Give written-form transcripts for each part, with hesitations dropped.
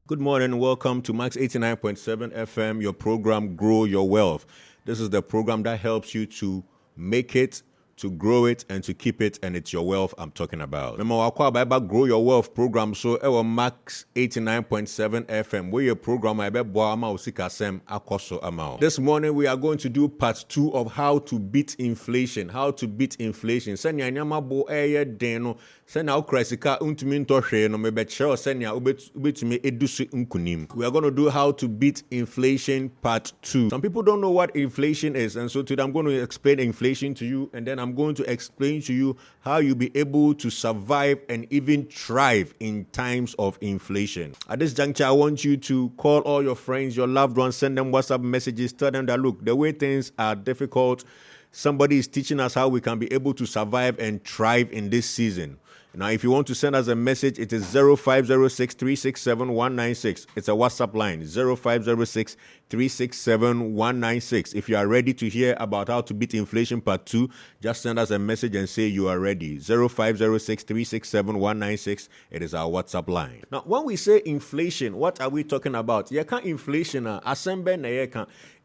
Good morning and welcome to Max 89.7 FM, your program Grow Your Wealth. This is the program that helps you to make it, to grow it, and to keep it, and it's your wealth I'm talking about. Remember, our Grow Your Wealth program, so our Max 89.7 FM, where your program This morning, we are going to do part 2 of how to beat inflation. How to beat inflation. Senya nyama bo deno. Senya ukresika untumi ntoshe no mebechero senya ubetumi edusu nkunim. We are going to do how to beat inflation part 2. Some people don't know what inflation is, and so today I'm going to explain inflation to you, and then I'm going to explain to you how you'll be able to survive and even thrive in times of inflation. At this juncture, I want you to call all your friends, your loved ones, send them WhatsApp messages, tell them that, look, the way things are difficult, somebody is teaching us how we can be able to survive and thrive in this season. Now, if you want to send us a message, it is 0506-367-196. It's a WhatsApp line, 0506-367-196. If you are ready to hear about how to beat inflation part 2, just send us a message and say you are ready. 0506-367-196. It is our WhatsApp line. Now, when we say inflation, what are we talking about? Inflation,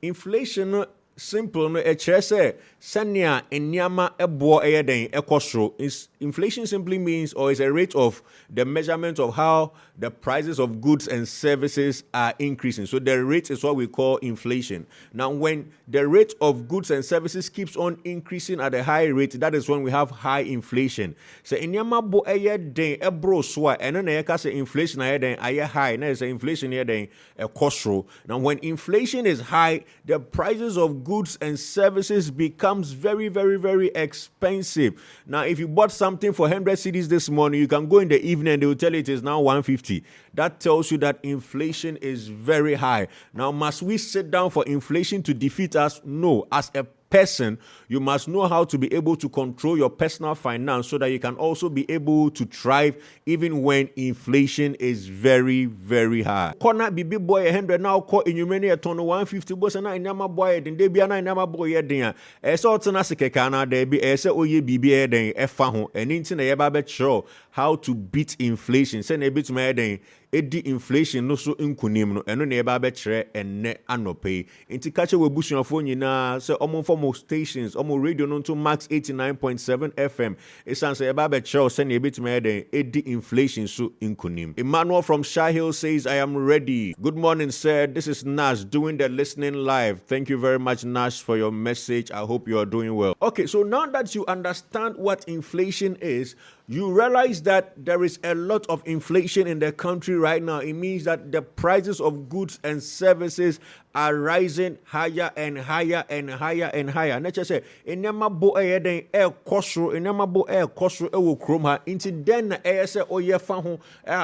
inflation simple no say sanya enyama ebo eyeden ekosro. Inflation simply means, or is a rate of the measurement of how the prices of goods and services are increasing. So the rate is what we call inflation. Now, when the rate of goods and services keeps on increasing at a high rate, that is when we have high inflation. So enyama bo eyeden ebro swa eno na yeka say inflation eyeden aye high. Na say inflation eyeden ekosro. Now, when inflation is high, the prices of goods and services becomes very, very, very expensive. Now, if you bought something for 100 cedis this morning, you can go in the evening and they will tell you it is now 150. That tells you that inflation is very high. Now, must we sit down for inflation to defeat us? No. As a person, you must know how to be able to control your personal finance so that you can also be able to thrive even when inflation is very, very high. Corner bibi boy 100 now call in you many a ton 150 boss and I never boy then they be an I never boy then a sort of nasikana there be a say oye bibi then a faho and into the eba show how to beat inflation. Send a bit to my then edi inflation no so nkunim no eno na eba be kire enne anope enti kache we busuafo nyina se omo form stations omo radio no to max 89.7 FM esan se eba be kire se na ebetime den edi inflation so nkunim. Emmanuel from Shah Hill says, I am ready. Good morning, sir. This is Nash doing the listening live. Thank you very much, Nash, for your message. I hope you are doing well. Okay, so now that you understand what inflation is, you realize that there is a lot of inflation in the country right now. It means that the prices of goods and services are rising higher and higher and higher and higher. Nature say, "Enema bo den air kosro, enema bo air kosro ewo krom ha." Into then say, "Oh yeah, fan ho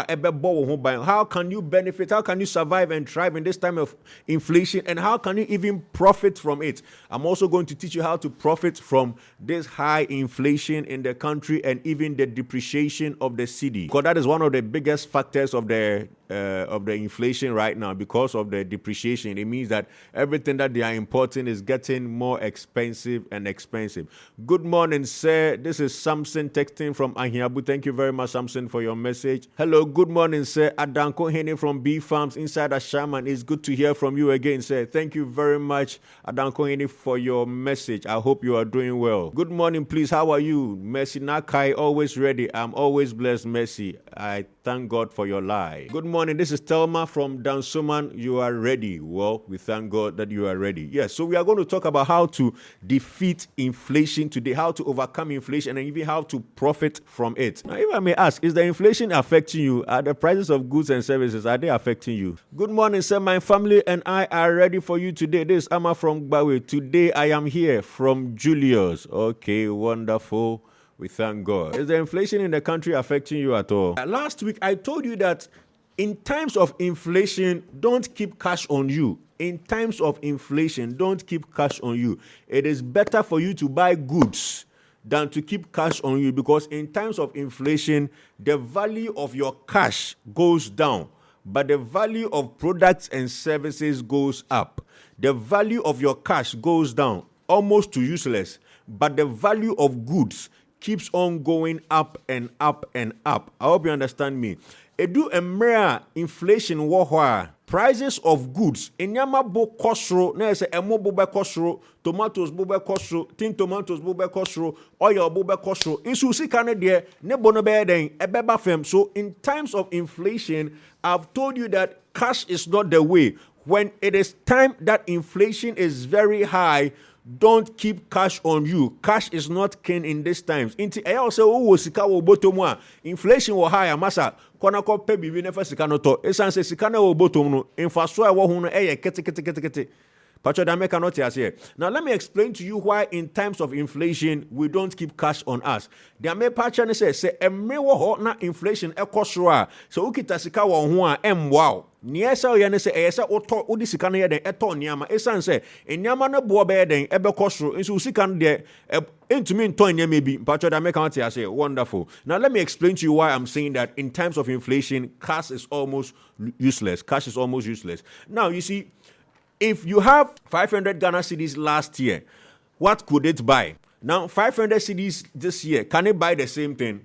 ebe bo ho ban." How can you benefit? How can you survive and thrive in this time of inflation? And how can you even profit from it? I'm also going to teach you how to profit from this high inflation in the country and even the depreciation of the cedi, because that is one of the biggest factors of the inflation right now. Because of the depreciation, it means that everything that they are importing is getting more expensive and expensive. Good morning, sir. This is Samson texting from Ahiabu. Thank you very much, Samson, for your message. Hello, good morning, sir. Adanko Hene from B Farms inside Ashaman. It's good to hear from you again, sir. Thank you very much, Adanko Hene, for your message. I hope you are doing well. Good morning, please. How are you? Mercy Nakai, always ready. I'm always blessed, Mercy. I thank God for your life. Good morning. This is Telma from Dansoman. You are ready. Well, we thank God that you are ready. Yes, so we are going to talk about how to defeat inflation today, how to overcome inflation, and even how to profit from it. Now, if I may ask, is the inflation affecting you? Are the prices of goods and services, are they affecting you? Good morning, sir. My family and I are ready for you today. This is Amma from Bawe. Today, I am here from Julius. Okay, wonderful. We thank God. Is the inflation in the country affecting you at all? Last week, I told you that in times of inflation, don't keep cash on you. In times of inflation, don't keep cash on you. It is better for you to buy goods than to keep cash on you, because in times of inflation, the value of your cash goes down, but the value of products and services goes up. The value of your cash goes down almost to useless, but the value of goods keeps on going up and up and up. I hope you understand me. Edu emrea inflation wo prices of goods enyama bo kosro na say emo bo be kosro, tomatoes bo be kosro, tin tomatoes bo be kosro, oil bo be kosro. Isu sika ne de ne bo no be den ebeba fam. So in times of inflation, I've told you that cash is not the way. When it is time that inflation is very high, don't keep cash on you. Cash is not king in these times. Inti I also wo sika wo bottom a inflation wo high amasa kona ko pe bibi nefa sika no to. Esan se sika na wo bottom no inflation wo hu no kete. Now let me explain to you why in times of inflation we don't keep cash on us. The me pacha say emre wo ho na inflation ekosro a so ukita sika wo ho a wow. Niesa ye ne say eyesa oto odi sika no ye den eto niama esan say niama no bo be den ebekosro nso sika no de entumi nto niama bi pacha da me kan say wonderful. Now let me explain to you why I'm saying that in times of inflation cash is almost useless. Cash is almost useless. Now you see, if you have 500 Ghana cedis last year, what could it buy? Now, 500 cedis this year, can it buy the same thing?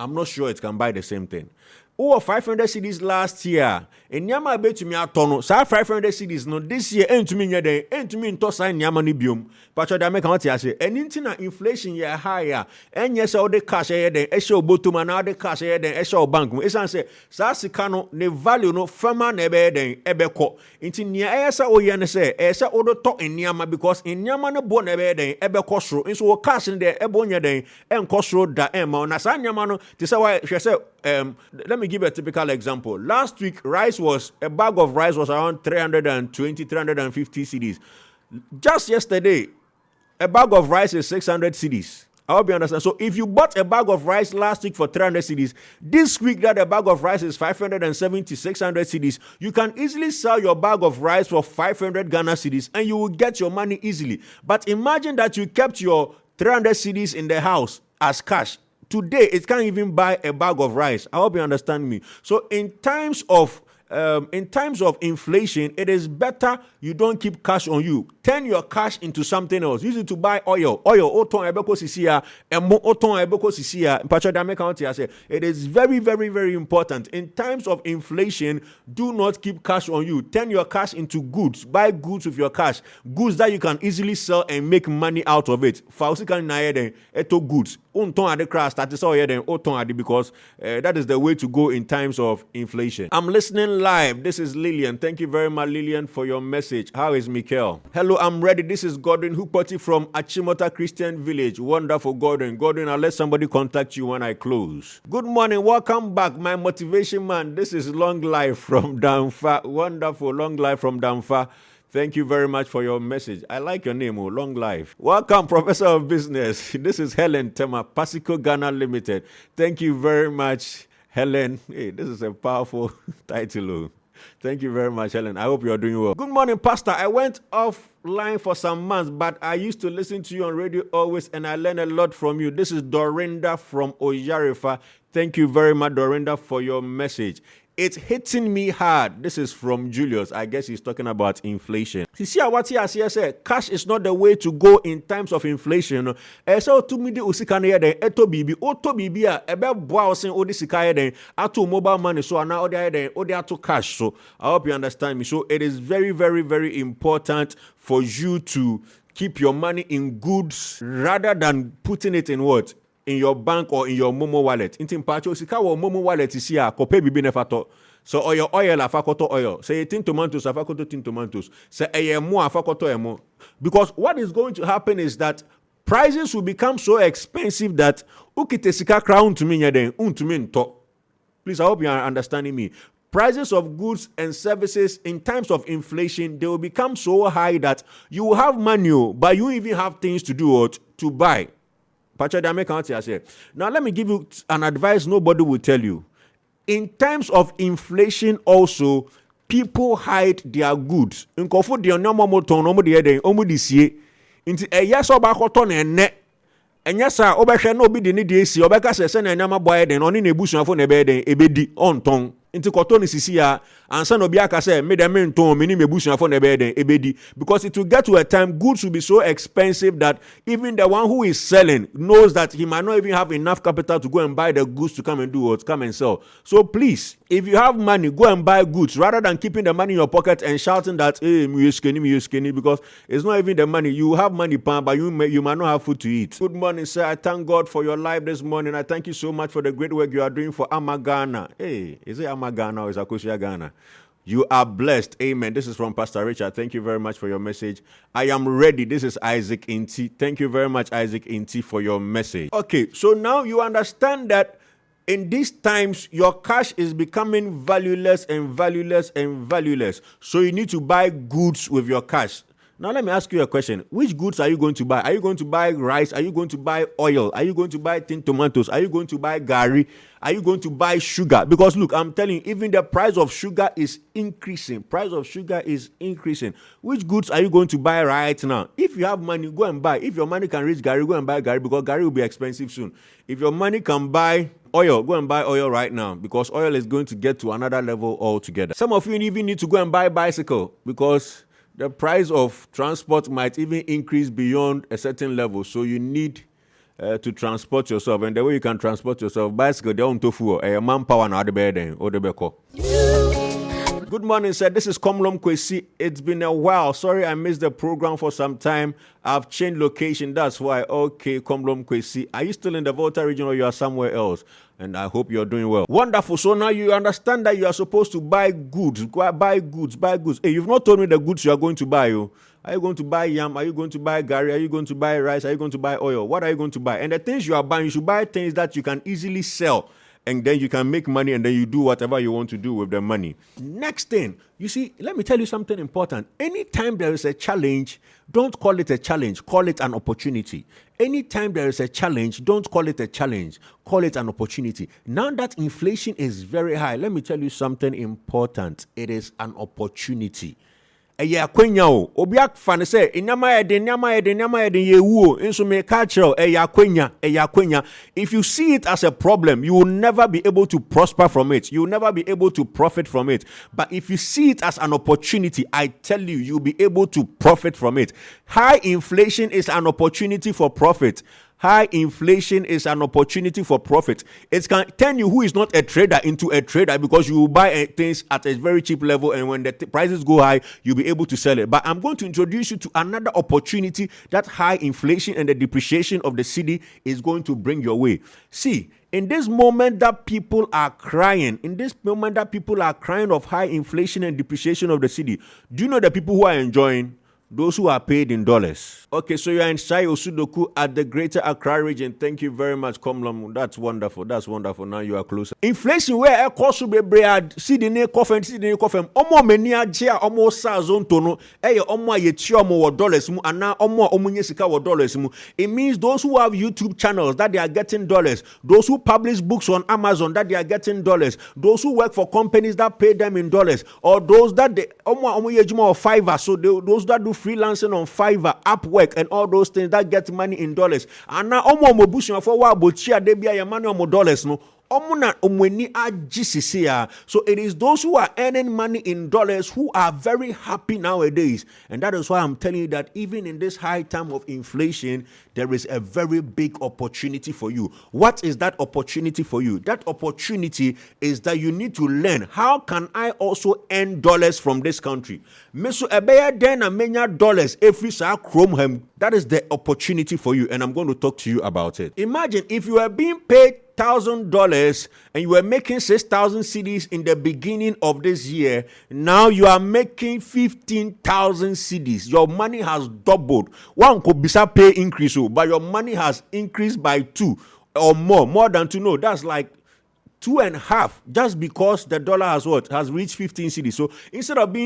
I'm not sure it can buy the same thing. Oh, 500 cedis last year. And nyama be to me atono. Sa 500 cedis no this year to me nyade to me into sign nyama ni biom. Pacho da make what say. And intina inflation ye higher. And yes all the cash ye den e show bottom and all the cash ye den e show bank. Esan say sa sika no ne value no fama na be den ebeko. Inti nia esa o ye ne say esa odo to nyama because in nyama no bo na be den ebeko sro. Nso wo cash in there ebo nya den enko sro da ema na sa nyama no ti say why she say let me give a typical example. Last week, a bag of rice was around 320, 350 cedis. Just yesterday, a bag of rice is 600 cedis. I hope you understand. So if you bought a bag of rice last week for 300 cedis, this week that a bag of rice is 570, 600 cedis, you can easily sell your bag of rice for 500 Ghana cedis and you will get your money easily. But imagine that you kept your 300 cedis in the house as cash. Today, it can't even buy a bag of rice. I hope you understand me. So in times of inflation, it is better you don't keep cash on you. Turn your cash into something else. Use it to buy oil. Oton ebeko sisia, emo oton ebeko sisia. Pacho dame county I say it is very, very, very important. In times of inflation, do not keep cash on you. Turn your cash into goods. Buy goods with your cash. Goods that you can easily sell and make money out of it. Fausi kan na yeden eto goods. Unton ade crash that is all yeden oton ade because that is the way to go in times of inflation. I'm listening live. This is Lillian. Thank you very much, Lillian, for your message. How is Mikel? Hello, I'm ready. This is Gordon Hukpoti from Achimota Christian Village. Wonderful, Gordon. Gordon, I'll let somebody contact you when I close. Good morning. Welcome back, my motivation man. This is Long Life from Damfa. Wonderful, Long Life from Damfa. Thank you very much for your message. I like your name, Long Life. Welcome, Professor of Business. This is Helen Tema, Pasico Ghana Limited. Thank you very much, Helen. Hey, this is a powerful title. Thank you very much, Helen. I hope you are doing well. Good morning, Pastor. I went offline for some months, but I used to listen to you on radio always, and I learned a lot from you. This is Dorinda from Oyarifa. Thank you very much, Dorinda, for your message. It's hitting me hard. This is from Julius. I guess he's talking about inflation. See what he has here said. Cash is not the way to go in times of inflation. So to me the usikane den eto bibi oto bibi a ebe boa osin odi sikaye den ato mobile money so ana odi den odi ato cash. So I hope you understand me. So it is very, very, very important for you to keep your money in goods rather than putting it in what? In your bank or in your Momo wallet. Inti mpacho sika wo Momo wallet isi a kope bibi nefato. So oil afakoto oil. Say tin tomatoes afakoto tin tomatoes. Say emo afakoto emo. Because what is going to happen is that prices will become so expensive that ukite sika crown to me nyeden untumi nto. Please, I hope you are understanding me. Prices of goods and services in times of inflation, they will become so high that you will have money, but you even have things to do or to buy. Now, let me give you an advice nobody will tell you. In times of inflation also, people hide their goods. In kofu di onyomo moton omo di eden omo di sie. Inti eyaso ba koto na enne. Enyasa obehwe na obi di ne di esi obeka se na nyama boy eden oni na ebusuafo na ebe eden ebedi onton. Into kotoni sisi ya ansa no biaka say me dem nton me ni mebusuafo na ebedi, because it will get to a time goods will be so expensive that even the one who is selling knows that he might not even have enough capital to go and buy the goods to come and do what, come and sell. So please, if you have money, go and buy goods rather than keeping the money in your pocket and shouting that hey, me skinny, because it's not even the money. You have money, but you might not have food to eat. Good morning, sir. I thank God for your life this morning. I thank you so much for the great work you are doing for Amagana. Hey, is it Amagana or is it Akosia Ghana? You are blessed. Amen. This is from Pastor Richard. Thank you very much for your message. I am ready. This is Isaac Inti. Thank you very much, Isaac Inti, for your message. Okay, so now you understand that in these times, your cash is becoming valueless and valueless and valueless. So you need to buy goods with your cash. Now let me ask you a question. Which goods are you going to buy? Are you going to buy rice? Are you going to buy oil? Are you going to buy tin tomatoes? Are you going to buy gari? Are you going to buy sugar? Because look, I'm telling you, even the price of sugar is increasing. Price of sugar is increasing. Which goods are you going to buy right now? If you have money, go and buy. If your money can reach gari, go and buy gari, because gari will be expensive soon. If your money can buy oil, go and buy oil right now, because oil is going to get to another level altogether. Some of you even need to go and buy bicycle, because the price of transport might even increase beyond a certain level. So you need to transport yourself. And the way you can transport yourself, bicycle, they don't tofu, a manpower na adebe or the beko. Good morning, sir. This is Komlom Kwesi. It's been a while. Sorry I missed the program for some time. I've changed location. That's why. Okay, Komlom Kwesi. Are you still in the Volta region or you are somewhere else? And I hope you're doing well. Wonderful. So now you understand that you are supposed to buy goods. Buy goods. Hey, you've not told me the goods you are going to buy. Oh. Are you going to buy yam? Are you going to buy gari? Are you going to buy rice? Are you going to buy oil? What are you going to buy? And the things you are buying, you should buy things that you can easily sell. And then you can make money, and then you do whatever you want to do with the money. Next thing, you see, let me tell you something important. Anytime there is a challenge, don't call it a challenge. Call it an opportunity. Anytime there is a challenge, don't call it a challenge. Call it an opportunity. Now that inflation is very high, let me tell you something important. It is an opportunity. Eya kwenya o obi akfa say nyama yeden ye wuo nso me ka kire eya kwenya. If you see it as a problem, you will never be able to prosper from it. You will never be able to profit from it. But if you see it as an opportunity, I tell you, you'll be able to profit from it. High inflation is an opportunity for profit. High inflation is an opportunity for profit. It can turn you who is not a trader into a trader, because you will buy things at a very cheap level, and when the prices go high, you'll be able to sell it. But I'm going to introduce you to another opportunity that high inflation and the depreciation of the cedi is going to bring your way. See, in this moment that people are crying, of high inflation and depreciation of the cedi, do you know the people who are enjoying? Those who are paid in dollars. Okay, so you are in Shai Osudoku at the Greater Accra region. Thank you very much, Komlom. That's wonderful. Now you are closer. Inflation where a cost will be bread. See the name coffin. Omo many ajia omo sa zone tono. Omo yechi omo dollars mu ana omo yesika dollars mu. It means those who have YouTube channels that they are getting dollars. Those who publish books on Amazon that they are getting dollars. Those who work for companies that pay them in dollars, or those that they omo yejuma or Fiverr. So those that do freelancing on Fiverr, Upwork, and all those things that get money in dollars. And now, bushing for what bochia debia ya money omo dollars no. So it is those who are earning money in dollars who are very happy nowadays. And that is why I'm telling you that even in this high time of inflation, there is a very big opportunity for you. What is that opportunity for you? That opportunity is that you need to learn, how can I also earn dollars from this country? Meso ebeya den amenya dollars every sa chrome hem. That is the opportunity for you, and I'm going to talk to you about it. Imagine if you are being paid $1,000 and you were making 6,000 cedis in the beginning of this year. Now you are making 15,000 cedis. Your money has doubled. One could be some pay increase, but your money has increased by 2 or more than 2. No, that's like 2.5, just because the dollar has reached 15 cedis. So instead of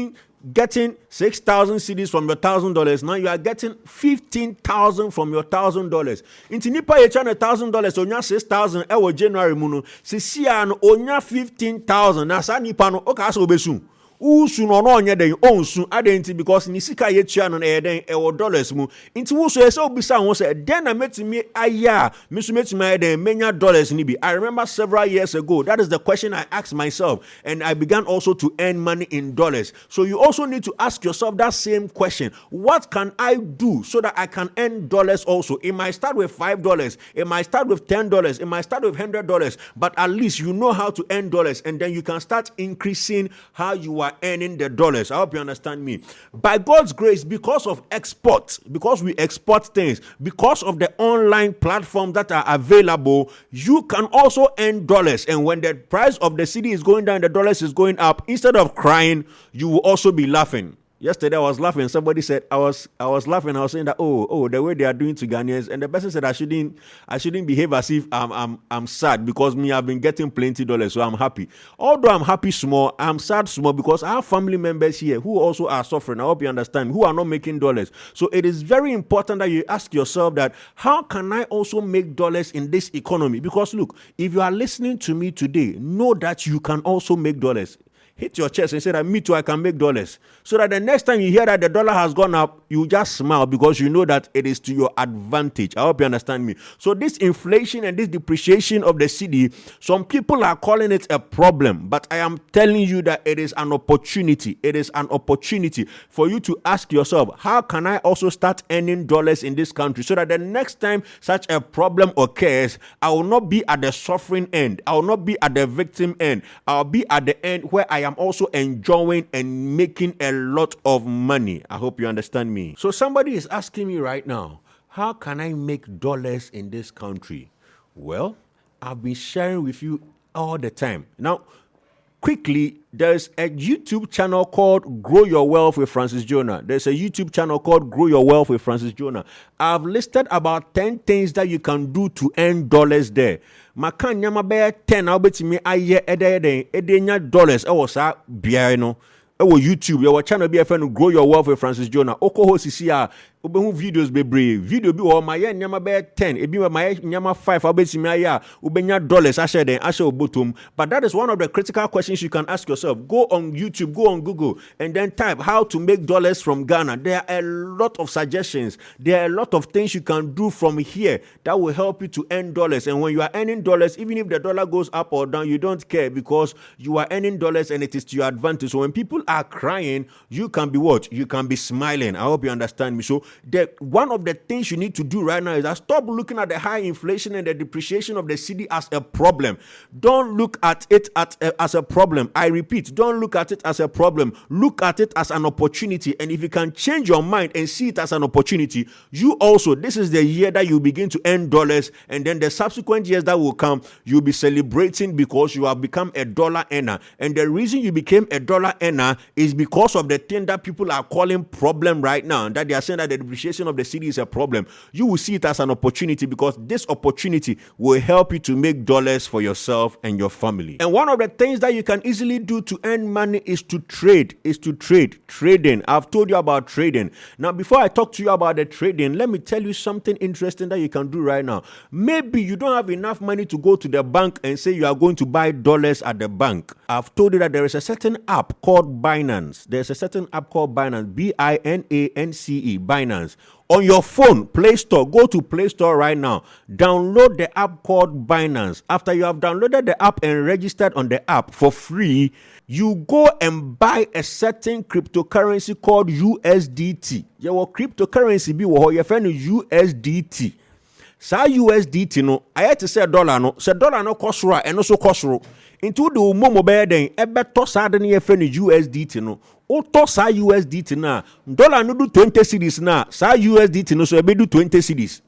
getting 6,000 cedis from your $1,000, now you are getting 15,000 from your $1,000. Inti nipa ye chane $1,000, onya 6,000 ewo January muno. Sisi ano onya 15,000. Na sa nipa no oka so obesu. Usu no no nya den onsu adenti because ni sika ye tua no e den e wo dollars mu. Inti wuso e se obisa won se den na metimi aya me so metimi den menya dollars ni bi. I remember several years ago that is the question I asked myself, and I began also to earn money in dollars. So you also need to ask yourself that same question. What can I do so that I can earn dollars also? It might start with $5, it might start with $10, it might start with $100, but at least you know how to earn dollars, and then you can start increasing how you are earning the dollars. I hope you understand me. By God's grace, because of export, because we export things, because of the online platforms that are available, you can also earn dollars. And when the price of the cedi is going down, the dollars is going up, instead of crying, you will also be laughing. Yesterday I was laughing. Somebody said I was laughing. I was saying that the way they are doing to Ghanaians, and the person said I shouldn't behave as if I'm sad because me I've been getting plenty dollars, so I'm happy. Although I'm happy small, I'm sad small because I have family members here who also are suffering. I hope you understand, who are not making dollars. So it is very important that you ask yourself that how can I also make dollars in this economy? Because look, if you are listening to me today, know that you can also make dollars. Hit your chest and say that me too, I can make dollars. So that the next time you hear that the dollar has gone up, you just smile because you know that it is to your advantage. I hope you understand me. So this inflation and this depreciation of the cedi, some people are calling it a problem, but I am telling you that it is an opportunity. It is an opportunity for you to ask yourself, how can I also start earning dollars in this country so that the next time such a problem occurs, I will not be at the suffering end. I will not be at the victim end. I'll be at the end where I am also enjoying and making a lot of money. I hope you understand me. So somebody is asking me right now, how can I make dollars in this country? Well, I've been sharing with you all the time. Now, quickly, there's a YouTube channel called Grow Your Wealth with Francis Jonah. There's a YouTube channel called Grow Your Wealth with Francis Jonah. I've listed about 10 things that you can do to earn dollars there. Maka nyama be 10 I'll bet me aye edenya dollars. I was no. YouTube, your channel be a friend Grow Your Wealth with Francis Jonah. Oko ho sisi a obehu videos be brave. Video bi o my nyama be 10, ebi my nyama 5 abetimi aya ubenya dollars ashe den ashe obotom. But that is one of the critical questions you can ask yourself. Go on YouTube, go on Google, and then type how to make dollars from Ghana. There are a lot of suggestions. There are a lot of things you can do from here that will help you to earn dollars. And when you are earning dollars, even if the dollar goes up or down, you don't care because you are earning dollars and it is to your advantage. So when people are crying, you can be what? You can be smiling. I hope you understand me. So one of the things you need to do right now is that stop looking at the high inflation and the depreciation of the cedi as a problem. Don't look at it as a problem. I repeat, don't look at it as a problem. Look at it as an opportunity. And if you can change your mind and see it as an opportunity, you also, this is the year that you begin to earn dollars, and then the subsequent years that will come, you'll be celebrating because you have become a dollar earner. And the reason you became a dollar earner is because of the thing that people are calling problem right now, that they are saying that the depreciation of the cedi is a problem. You will see it as an opportunity because this opportunity will help you to make dollars for yourself and your family. And one of the things that you can easily do to earn money is to trade. Trading. I've told you about trading. Now, before I talk to you about the trading, let me tell you something interesting that you can do right now. Maybe you don't have enough money to go to the bank and say you are going to buy dollars at the bank. I've told you that there is a certain app called Binance. There's a certain app called Binance, Binance, Binance. On your phone, Play Store, go to Play Store right now. Download the app called Binance. After you have downloaded the app and registered on the app for free, you go and buy a certain cryptocurrency called USDT. Your cryptocurrency be your friend USDT. Sa USDT no, I had to say dollar no. Say dollar no cost right and also cost ro. Into the momo be den ebe to sa de ne friend USDT no. O to sa USDT na dollar no do 20 cedis na. Sa USDT no so ebe do 20 cedis.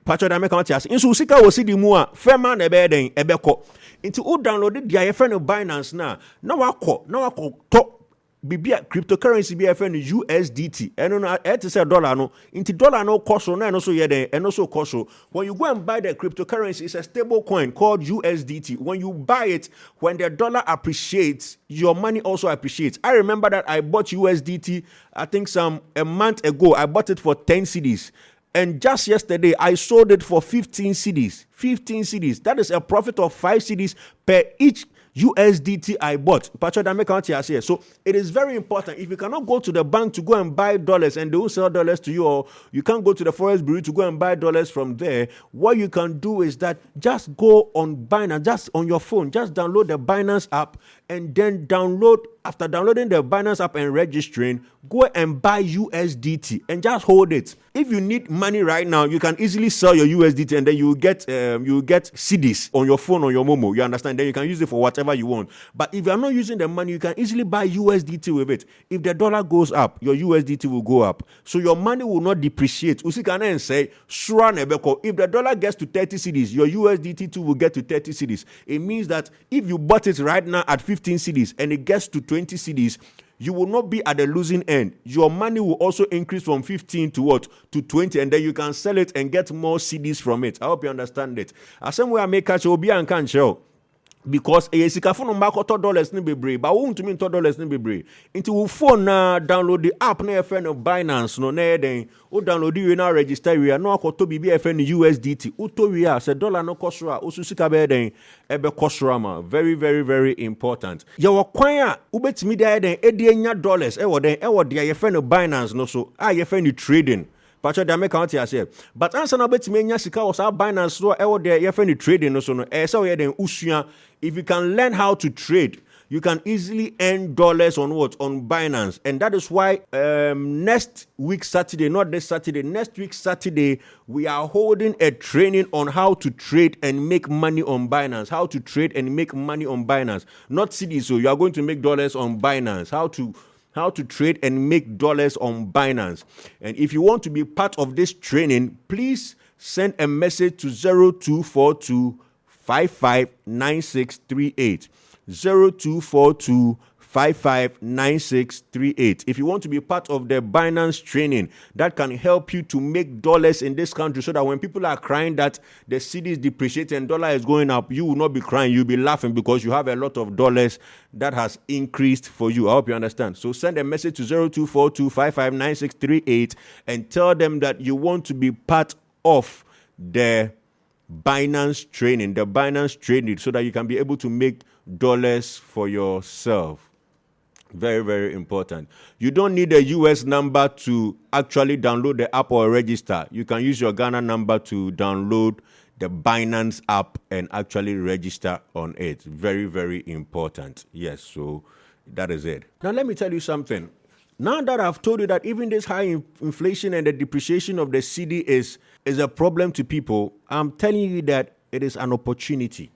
Pacho da make am tias. Inso sika wo cedi mu a fema na ebe den ebe ko. Into o download the friend Binance na wako to bibia cryptocurrency be a friend USDT. And no it is a dollar no. Into dollar no cost no and so yede and also cost. When you go and buy the cryptocurrency, it's a stable coin called USDT. When you buy it, when the dollar appreciates, your money also appreciates. I remember that I bought USDT, I think a month ago. I bought it for 10 cedis. And just yesterday, I sold it for 15 cedis. 15 cedis. That is a profit of 5 cedis per each USDT I bought. So it is very important. If you cannot go to the bank to go and buy dollars and they will sell dollars to you, or you can't go to the Forex Bureau to go and buy dollars from there, what you can do is that just go on Binance, just on your phone, just download the Binance app, and then after downloading the Binance app and registering, go and buy USDT and just hold it. If you need money right now, you can easily sell your USDT and then you will get Cedis on your phone, on your Momo. You understand? Then you can use it for whatever you want. But if you are not using the money, you can easily buy USDT with it. If the dollar goes up, your USDT will go up. So your money will not depreciate. If the dollar gets to 30 cedis, your USDT too will get to 30 cedis. It means that if you bought it right now at 15 cedis and it gets to 20 cedis, you will not be at the losing end. Your money will also increase from 15 to what? To 20, and then you can sell it and get more CDs from it. I hope you understand it. As some way I make catch obi and can show. Because a sikafon on back $4 ni bebre, but won't mean $4 ni bebre. Into will phone na download the app na FN of Binance no na den. O download you na register we are no akoto bibi FN USDT. Uto we are se dollar no kosra o susika be den ebe kosra ma. Very very very important. Ya wakwan a ubetimi dey den e dey nya dollars e wo dey FN of Binance no so. FN trading. But they make out here. But answer na betimi nya sika was our Binance so e wo dey FN trading no so no. So we den usua. If you can learn how to trade, you can easily earn dollars on what? On Binance. And that is why next week Saturday, not this Saturday, next week Saturday, we are holding a training on how to trade and make money on Binance. How to trade and make money on Binance. Not Cedi, so you are going to make dollars on Binance. How to trade and make dollars on Binance. And if you want to be part of this training, please send a message to 0242 559638 0242 559638. If you want to be part of the Binance training that can help you to make dollars in this country, so that when people are crying that the cedi is depreciating and dollar is going up, you will not be crying, you'll be laughing because you have a lot of dollars that has increased for you. I hope you understand. So send a message to 0242 559638 and tell them that you want to be part of the Binance training, so that you can be able to make dollars for yourself. Very, very important. You don't need a US number to actually download the app or register. You can use your Ghana number to download the Binance app and actually register on it. Very, very important. Yes, so that is it. Now let me tell you something. Now that I've told you that even this high inflation and the depreciation of the cedi is a problem to people, I'm telling you that it is an opportunity.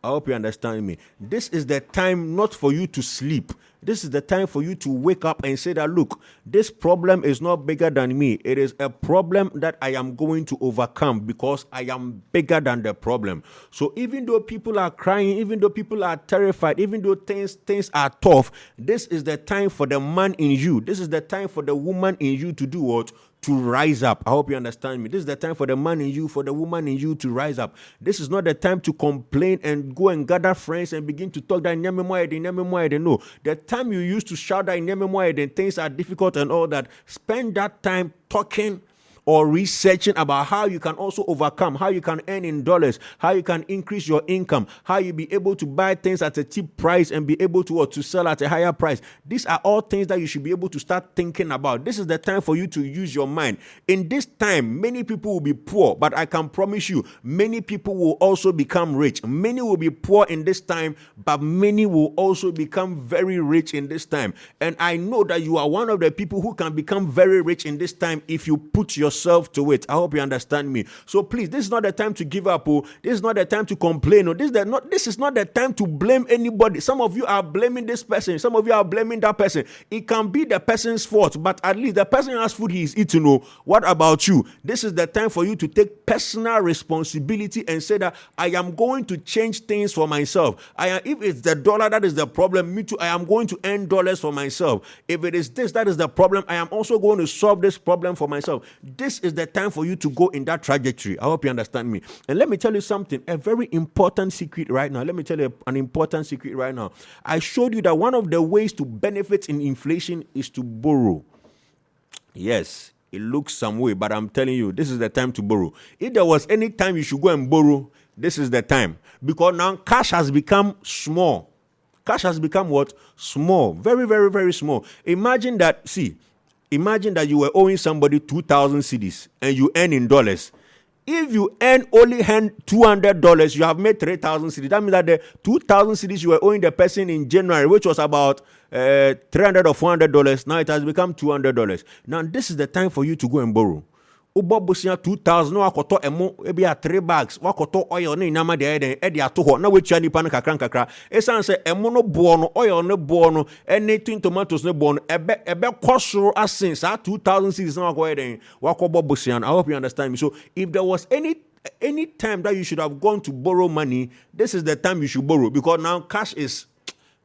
I hope you understand me. This is the time not for you to sleep. This is the time for you to wake up and say that, look, this problem is not bigger than me. It is a problem that I am going to overcome because I am bigger than the problem. So even though people are crying, even though people are terrified, even though things are tough, this is the time for the man in you. This is the time for the woman in you to do what? To rise up. I hope you understand me. This is the time for the man in you, for the woman in you to rise up. This is not the time to complain and go and gather friends and begin to talk that no. The time you used to shout that things are difficult and all that, spend that time talking or researching about how you can also overcome, how you can earn in dollars, how you can increase your income, how you be able to buy things at a cheap price and be able to sell at a higher price. These are all things that you should be able to start thinking about. This is the time for you to use your mind. In this time, many people will be poor, but I can promise you, many people will also become rich. Many will be poor in this time, but many will also become very rich in this time. And I know that you are one of the people who can become very rich in this time if you put yourself to it. I hope you understand me. So please, this is not the time to give up. This is not the time to complain. This is not the time to blame anybody. Some of you are blaming this person. Some of you are blaming that person. It can be the person's fault, but at least the person has food he is eating. What about you? This is the time for you to take personal responsibility and say that I am going to change things for myself. If it's the dollar that is the problem, me too, I am going to earn dollars for myself. If it is this that is the problem, I am also going to solve this problem for myself. This is the time for you to go in that trajectory. I hope you understand me. And let me tell you something, a very important secret right now. Let me tell you an important secret right now. I showed you that one of the ways to benefit in inflation is to borrow. Yes, it looks some way, but I'm telling you, this is the time to borrow. If there was any time you should go and borrow, this is the time. Because now cash has become small. Cash has become what? Small. Very, very, very small. Imagine that you were owing somebody 2,000 cedis and you earn in dollars. If you only earn $200, you have made 3,000 cedis. That means that the 2,000 cedis you were owing the person in January, which was about $300 or $400, now it has become $200. Now this is the time for you to go and borrow. Ubo busia 2,000 no akoto emo ebi a 3 bags wakoto oil ne nyama de ede ato ho na wetua nipa no kakra esan se emo no bo no oil no bo no ene tin tomatoes no bo no ebe kosoro asin sa 2,000 cedis na wakoye den wakobo busia. I hope you understand me. So if there was any time that you should have gone to borrow money, this is the time you should borrow, because now cash is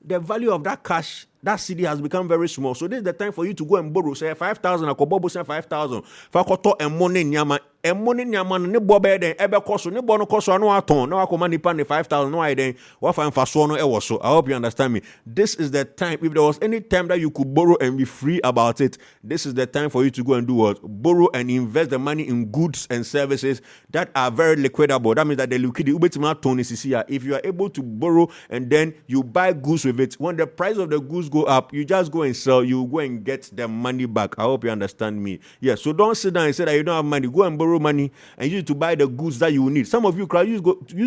the value of that cash. That cedi has become very small. So this is the time for you to go and borrow. Say 5,000, akobo say 5,000. Fakoto emone nyama ne bobe den ebe koso ne bono koso anu aton. Na wakoma nipa ne 5,000 no I den wa fa mfaso no ewo so. I hope you understand me. This is the time. If there was any time that you could borrow and be free about it, this is the time for you to go and do what? Borrow and invest the money in goods and services that are very liquidable. That means that the liquidity ubetima ton is here. If you are able to borrow and then you buy goods with it, when the price of the goods go up, you just go and sell, you go and get the money back. I hope you understand me. Yeah, so don't sit down and say that you don't have money. Go and borrow money and use it to buy the goods that you need. Some of you can use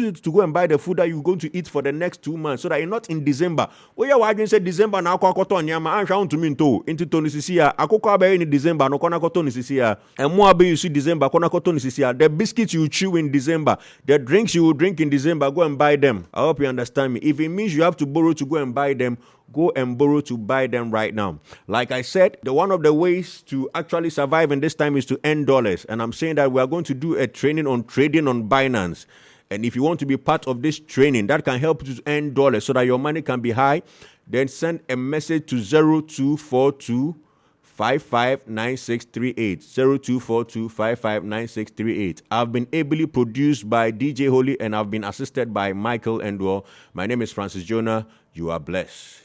it to go and buy the food that you're going to eat for the next 2 months, so that you're not in December. Oh yeah, why didn't say December now? I'm trying to mean to into Tony Sisia. Akoko abe in December no kona Tony Sisia. And more abe you see December kona Tony Sisia. The biscuits you chew in December, the drinks you will drink in December, go and buy them. I hope you understand me. If it means you have to borrow to go and buy them, go and borrow to buy them right now. Like I said, one of the ways to actually survive in this time is to earn dollars. And I'm saying that we are going to do a training on trading on Binance. And if you want to be part of this training that can help you to earn dollars so that your money can be high, then send a message to 0242 559638. 0242 559638. I've been ably produced by DJ Holy and I've been assisted by Michael Endwell. My name is Francis Jonah. You are blessed.